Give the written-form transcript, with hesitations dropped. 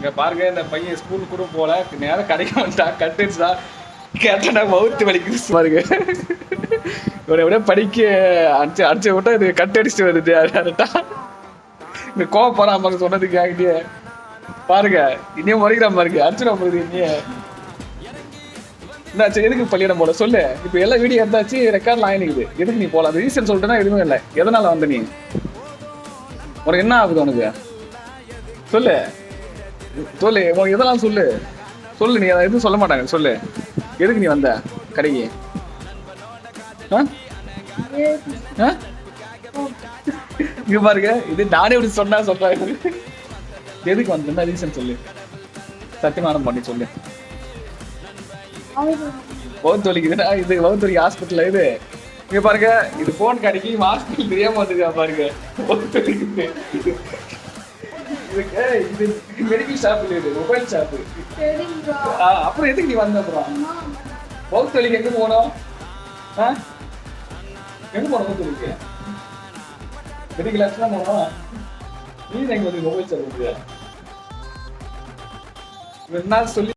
இங்க பாருங்க இந்த பையன் ஸ்கூல் கூட போல நேரம் கிடைக்க வந்துட்டான் கட்டுச்சா கேட்டா மவுத்து வலிக்குது பாருங்க இவனை விட படிக்க அடிச்சு விட்டா இது கட்டு அடிச்சுட்டு வருது அதட்டா இந்த கோவப்படாம சொன்னதுக்கு ஆகிட்டே பாருங்க இன்னும் முறைக்கிற பாருங்க அடிச்சுட போகுது இன்னையே என்னாச்சு எதுக்கு பள்ளியிடம் போல சொல்லு இப்ப எல்லாம் வீடியோ எடுத்தாச்சு ரெக்கார்ட்லாம் ஆயினுக்குது எதுக்கு நீ போல அது ரீசன் சொல்லிட்டுனா எதுவுமே இல்லை எதனால வந்த நீ உனக்கு என்ன ஆகுது உனக்கு சொல்லு சொல்லு உனக்கு எதெல்லாம் சொல்லு சொல்லு நீ எதுவும் சொல்ல மாட்டாங்க சொல்லு எதுக்கு நீ வந்த கடைக்கு இங்க பாருங்க இது நானே இப்படி சொன்னா சொல்றேன் எதுக்கு வந்து என்ன ரீசன் சொல்லு சத்தியமானம் பண்ணி சொல்லு வகுத்து வலிக்குதுன்னா இது வகுத்து வலிக்கு ஹாஸ்பிட்டல் இது இங்க பாருங்க இது போன் கடைக்கு ஹாஸ்பிட்டல் தெரியாம வந்துருக்கா பாருங்க வகுத்து வலிக்குது இது மெடிக்கல் ஷாப் இல்ல இது மொபைல் ஷாப் அப்புறம் எதுக்கு நீ வந்த அப்புறம் வகுத்து வலிக்கு எங்க போனோம் எங்க போனோம் வகுத்து வலிக்கு மெடிக்கல் ஆப்ஸ் தான் போனோம் நீ எங்க வந்து மொபைல் ஷாப் என்ன சொல்லி